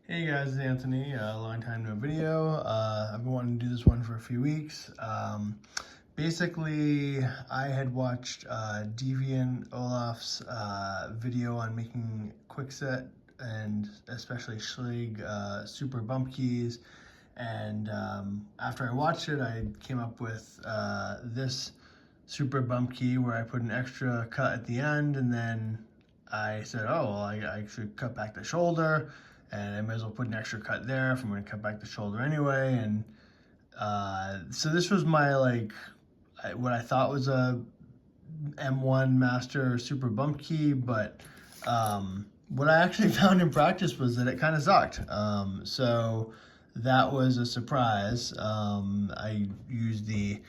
Hey guys, it's Anthony. Long time no video. I've been wanting to do this one for a few weeks. Basically, I had watched Deviant Olaf's video on making Kwikset and especially Schlage super bump keys. And after I watched it, I came up with this super bump key where I put an extra cut at the end, and then I said, oh, well, I should cut back the shoulder, and I might as well put an extra cut there if I'm going to cut back the shoulder anyway. And so this was my, what I thought was a M1 Master Super Bump Key, but what I actually found in practice was that it kind of sucked. So that was a surprise. I used the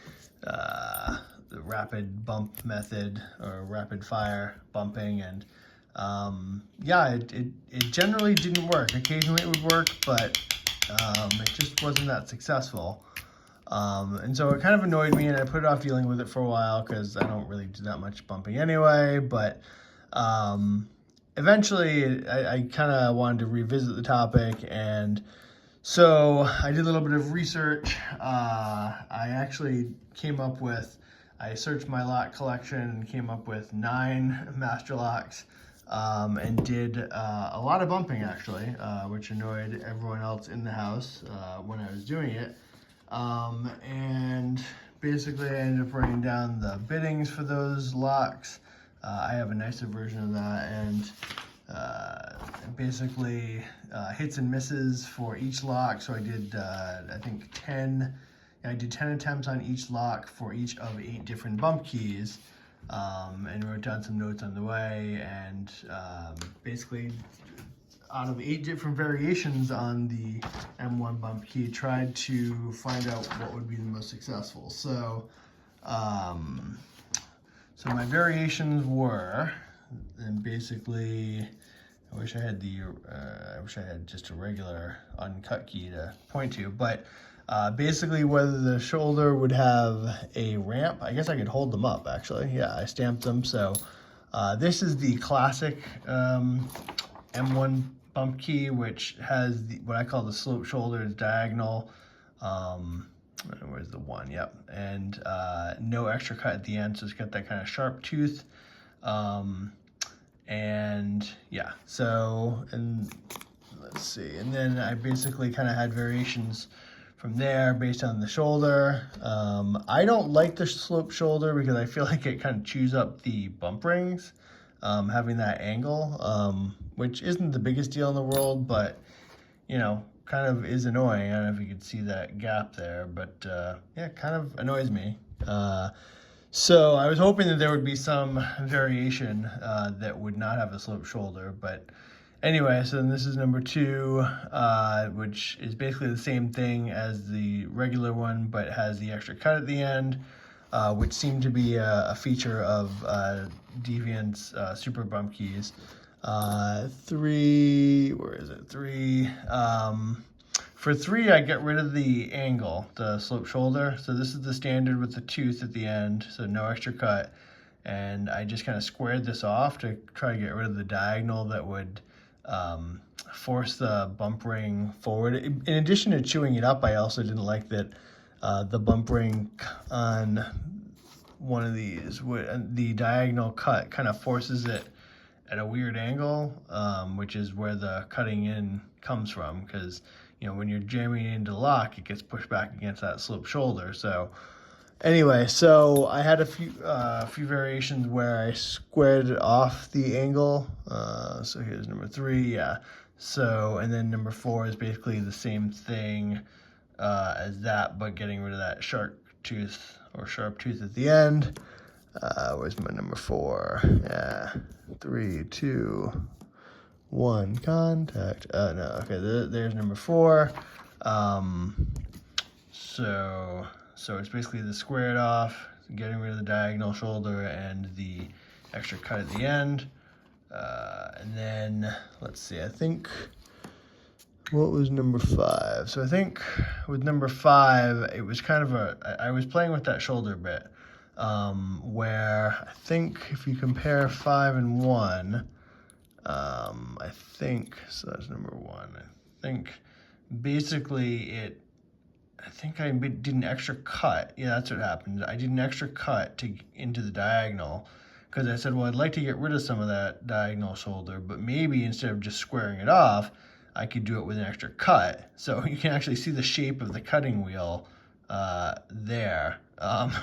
rapid bump method, or rapid fire bumping, and yeah, it generally didn't work. Occasionally it would work, but it just wasn't that successful. And so it kind of annoyed me, and I put it off dealing with it for a while because I don't really do that much bumping anyway. But eventually I kind of wanted to revisit the topic, and so I did a little bit of research. I actually I searched my lock collection and came up with 9 master locks, and did a lot of bumping actually, which annoyed everyone else in the house when I was doing it. And basically I ended up writing down the biddings for those locks. I have a nicer version of that, and basically hits and misses for each lock. So I did I think 10 attempts on each lock for each of 8 different bump keys, and wrote down some notes on the way, and basically out of 8 different variations on the M1 bump key, tried to find out what would be the most successful. So so my variations were, and basically I wish I had just a regular uncut key to point to, but basically whether the shoulder would have a ramp. I guess I could hold them up actually. Yeah, I stamped them. So this is the classic M1 bump key, which has what I call the slope shoulder. It's diagonal. Where's the one? Yep. And no extra cut at the end, so it's got that kind of sharp tooth. And yeah, so, and let's see, and then I basically kind of had variations from there based on the shoulder. I don't like the slope shoulder because I feel like it kind of chews up the bump rings, having that angle, which isn't the biggest deal in the world, but you know, kind of is annoying. I don't know if you could see that gap there, but yeah, it kind of annoys me. So I was hoping that there would be some variation that would not have a slope shoulder, but anyway, so then this is number 2, which is basically the same thing as the regular one, but has the extra cut at the end, which seemed to be a feature of Deviant's super bump keys. 3, where is it? 3. For 3, I get rid of the angle, the slope shoulder. So this is the standard with the tooth at the end, so no extra cut. And I just kind of squared this off to try to get rid of the diagonal that would force the bump ring forward. In addition to chewing it up, I also didn't like that the bump ring on one of these, the diagonal cut kind of forces it at a weird angle, which is where the cutting in comes from, because you know, when you're jamming it into lock, it gets pushed back against that slope shoulder. So anyway, so I had a few variations where I squared off the angle. So here's number 3, yeah. So, and then number 4 is basically the same thing as that, but getting rid of that sharp tooth at the end. Where's my number 4? Yeah, 3, 2, 1, contact. No, okay, there's number 4. So it's basically the squared off, getting rid of the diagonal shoulder and the extra cut at the end. And then, let's see, I think, what was number 5? So I think with number 5, it was kind of I was playing with that shoulder bit, where I think if you compare 5 and 1, I think, so that's number 1, I think basically I think I did an extra cut. Yeah, that's what happened. I did an extra cut into the diagonal because I said, well, I'd like to get rid of some of that diagonal shoulder, but maybe instead of just squaring it off, I could do it with an extra cut. So you can actually see the shape of the cutting wheel there,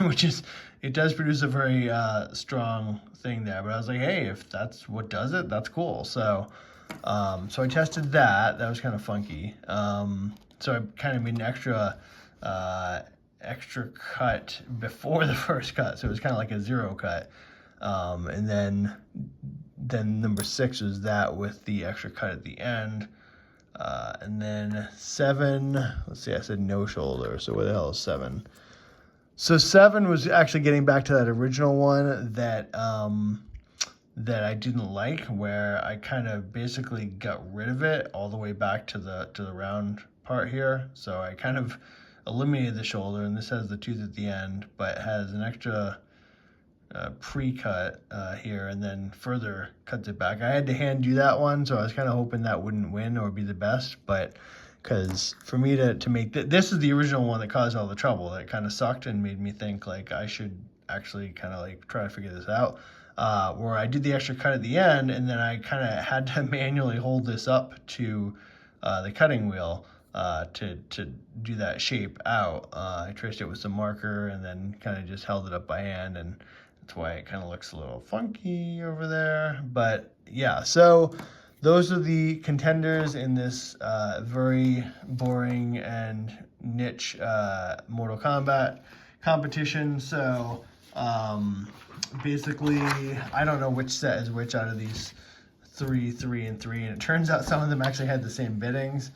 which is, it does produce a very strong thing there. But I was like, hey, if that's what does it, that's cool. So I tested that. That was kind of funky. So I kind of made an extra cut before the first cut, so it was kind of like a 0 cut. And then number 6 was that with the extra cut at the end. And then 7, let's see, I said no shoulder, so where the hell is 7? So 7 was actually getting back to that original one that I didn't like, where I kind of basically got rid of it all the way back to the round part here. So I kind of eliminated the shoulder, and this has the tooth at the end, but has an extra pre-cut here, and then further cuts it back. I had to hand do that one, so I was kind of hoping that wouldn't win or be the best, but because for me to make this is the original one that caused all the trouble. That kind of sucked and made me think like I should actually kind of like try to figure this out. Where I did the extra cut at the end, and then I kind of had to manually hold this up to the cutting wheel to do that shape out. I traced it with some marker and then kind of just held it up by hand, and that's why it kind of looks a little funky over there. But yeah, so those are the contenders in this very boring and niche Mortal Kombat competition. So basically, I don't know which set is which out of these 3, 3, and 3, and it turns out some of them actually had the same biddings,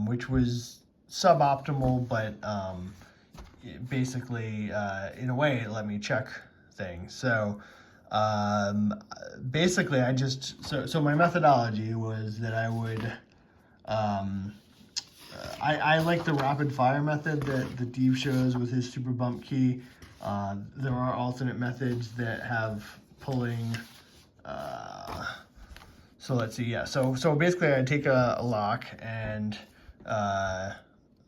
which was suboptimal, but basically, in a way, it let me check things. So basically, I just, so my methodology was that I would, I like the rapid fire method that Dave shows with his super bump key. There are alternate methods that have pulling, so let's see, yeah. So basically I take a lock and,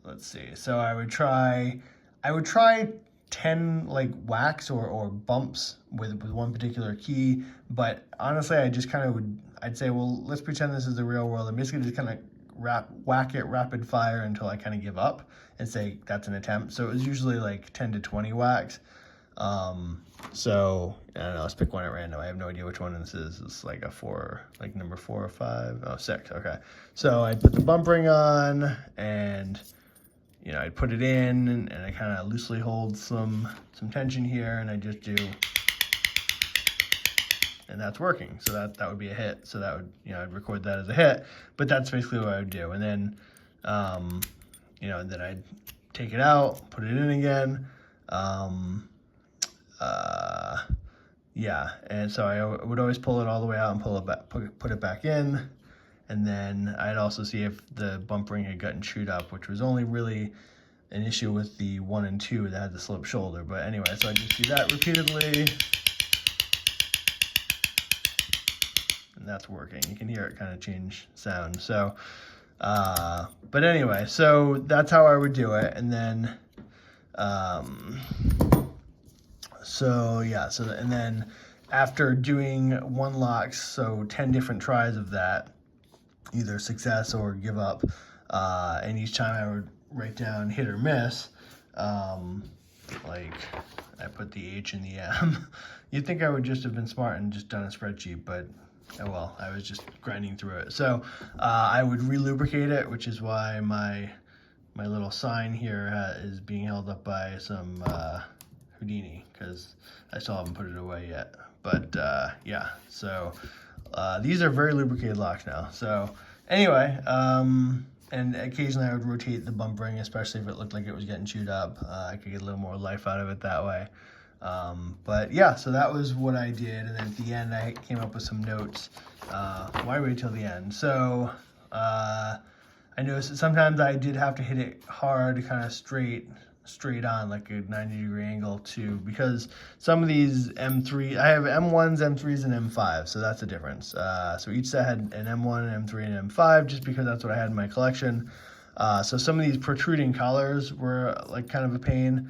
let's see. So I would try 10 like whacks or bumps with one particular key, but honestly I just kind of I'd say, well, let's pretend this is the real world, and basically just kind of whack it rapid fire until I kind of give up and say that's an attempt. So it was usually like 10 to 20 whacks. So I don't know, let's pick one at random. I have no idea which one this is. It's like a 4, like number 4 or 5. Oh, 6. Okay. So I put the bump ring on, and you know, I'd put it in, and I kind of loosely hold some tension here, and I just do, and that's working. So that would be a hit. So that would, you know, I'd record that as a hit, but that's basically what I would do. And then, you know, then I'd take it out, put it in again. Yeah, and so I would always pull it all the way out and pull it back, put it back in, and then I'd also see if the bump ring had gotten chewed up, which was only really an issue with the 1 and 2 that had the sloped shoulder. But anyway, so I just do that repeatedly, and that's working. You can hear it kind of change sound. So, but anyway, so that's how I would do it, and then. So yeah, and then after doing 1 lock, so 10 different tries of that, either success or give up, and each time I would write down hit or miss, like I put the H in the M. You'd think I would just have been smart and just done a spreadsheet, but oh well, I was just grinding through it. So I would re-lubricate it, which is why my little sign here is being held up by some Houdini, because I still haven't put it away yet. But yeah, so these are very lubricated locks now. So anyway, and occasionally I would rotate the bump ring, especially if it looked like it was getting chewed up. I could get a little more life out of it that way. But yeah, so that was what I did, and then at the end I came up with some notes. Why wait till the end? So I noticed that sometimes I did have to hit it hard, kind of straight, straight on like a 90-degree angle to, because some of these M3, I have M1s, M3s, and M5, so that's the difference. So each set had an M1, an M3, and an M5, just because that's what I had in my collection. So some of these protruding collars were like kind of a pain,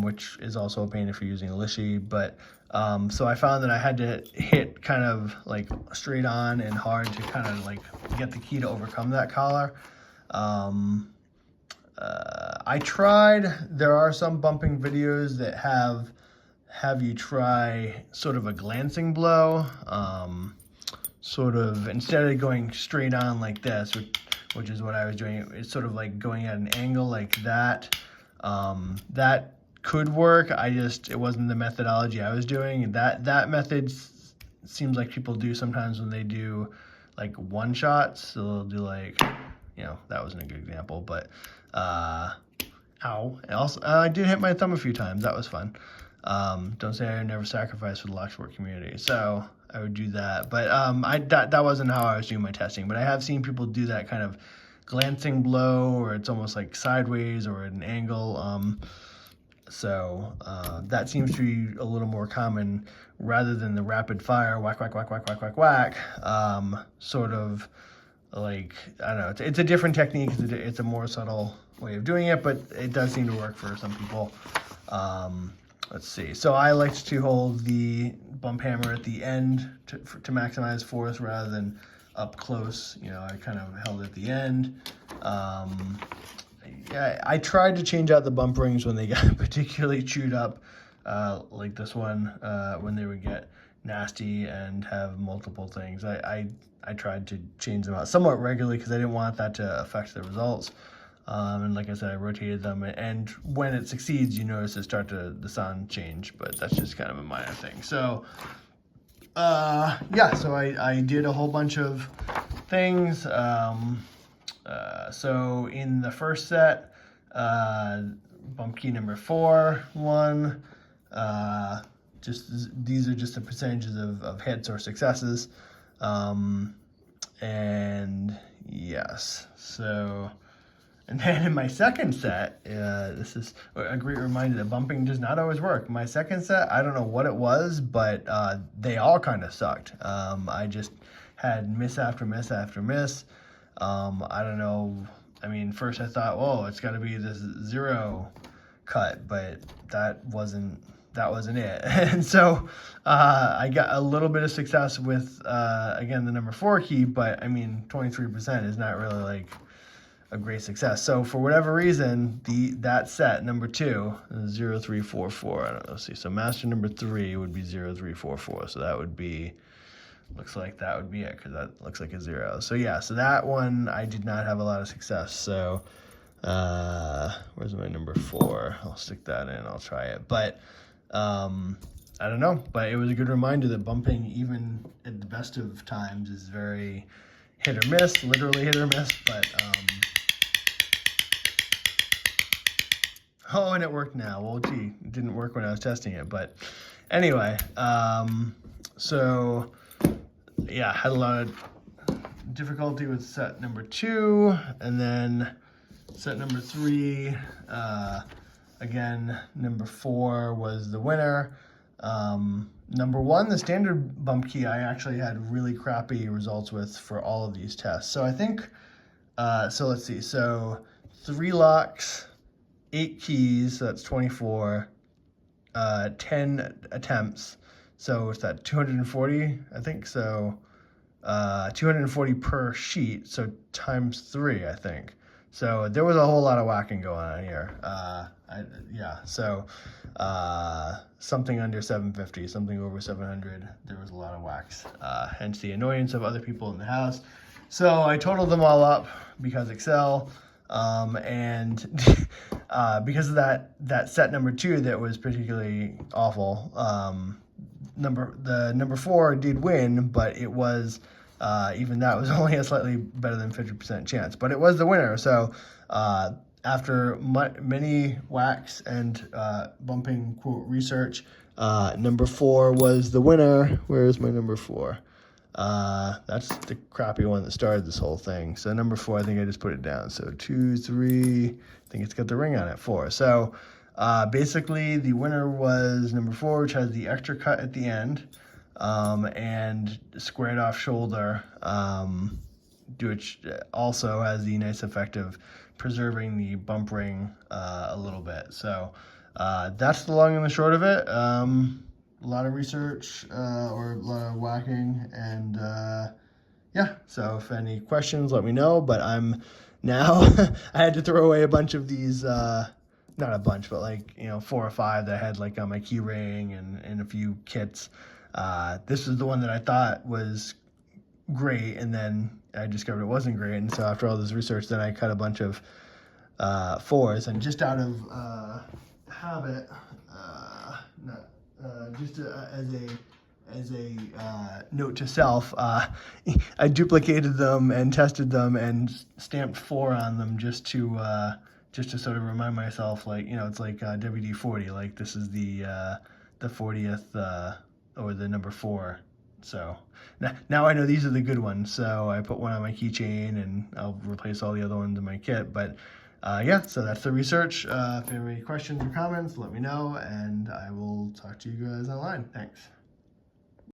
which is also a pain if you're using a Lishi, but so I found that I had to hit kind of like straight on and hard to kind of like get the key to overcome that collar. I tried, there are some bumping videos that have you try sort of a glancing blow, sort of instead of going straight on like this, which is what I was doing, it's sort of like going at an angle like that. That could work. It wasn't the methodology I was doing. That method seems like people do sometimes when they do like one shots. So they'll do like, that wasn't a good example, but ow. Also, I did hit my thumb a few times. That was fun. Don't say I never sacrificed for the lock sport community. So I would do that, but that wasn't how I was doing my testing. But I have seen people do that kind of glancing blow, or it's almost like sideways or at an angle. So that seems to be a little more common rather than the rapid fire whack, whack, whack, whack, whack, whack, whack. Sort of like, I don't know, it's a different technique. It's a more subtle way of doing it, but it does seem to work for some people. Let's see. So I liked to hold the bump hammer at the end to maximize force rather than up close. I kind of held it at the end. Yeah, I tried to change out the bump rings when they got particularly chewed up, like this one, when they would get nasty and have multiple things. I tried to change them out somewhat regularly because I didn't want that to affect the results. And like I said, I rotated them, and when it succeeds, you notice the sound change, but that's just kind of a minor thing. So, yeah, so I did a whole bunch of things. So in the first set, bump key number 4 won. These are just the percentages of hits or successes. And yes, so, and then in my second set, this is a great reminder that bumping does not always work. My second set, I don't know what it was, but they all kind of sucked. I just had miss after miss after miss. I don't know. I mean, first I thought, whoa, it's got to be this 0 cut, but that wasn't it. And so I got a little bit of success with, again, the number 4 key, but I mean, 23% is not really like a great success. So for whatever reason, that set, number 2, 0, 3, 4, 4. I don't know. Let's see. So master number 3 would be 0, 3, 4, 4. So that would be, looks like that would be it, because that looks like a 0. So yeah, so that one I did not have a lot of success. So where's my number 4? I'll stick that in. I'll try it. But I don't know. But it was a good reminder that bumping, even at the best of times, is very hit or miss, literally hit or miss. But oh, and it worked now. Well, gee, it didn't work when I was testing it. But anyway, so yeah, had a lot of difficulty with set number 2, and then set number 3, again, number 4 was the winner. Number 1, the standard bump key, I actually had really crappy results with for all of these tests. So I think, so let's see, so 3 locks, 8 keys, so that's 24, 10 attempts. So it's that 240, I think. So 240 per sheet, so times 3, I think. So there was a whole lot of whacking going on here. Yeah, so something under 750, something over 700, there was a lot of whacks. Hence the annoyance of other people in the house. So I totaled them all up because Excel, and because of that set number 2 that was particularly awful, the number 4 did win, but it was even that was only a slightly better than 50% chance, but it was the winner. So after many whacks and bumping quote research, number 4 was the winner. Where is my number 4? That's the crappy one that started this whole thing. So number 4, I think I just put it down. So 2, 3, I think it's got the ring on it, 4. So basically the winner was number 4, which has the extra cut at the end, and squared off shoulder, which also has the nice effect of preserving the bump ring a little bit. So that's the long and the short of it. A lot of research, or a lot of whacking, and yeah, so if any questions, let me know. But I'm now, I had to throw away a bunch of these, not a bunch, but like, 4 or 5 that I had like on my key ring and a few kits. This is the one that I thought was great, and then I discovered it wasn't great. And so after all this research, then I cut a bunch of 4s, and just out of habit, just as a note to self, I duplicated them and tested them and stamped 4 on them just to sort of remind myself, like, it's like WD-40, like this is the 40th or the number 4. So now I know these are the good ones. So I put one on my keychain, and I'll replace all the other ones in my kit. But yeah, so that's the research. If you have any questions or comments, let me know, and I will talk to you guys online. Thanks.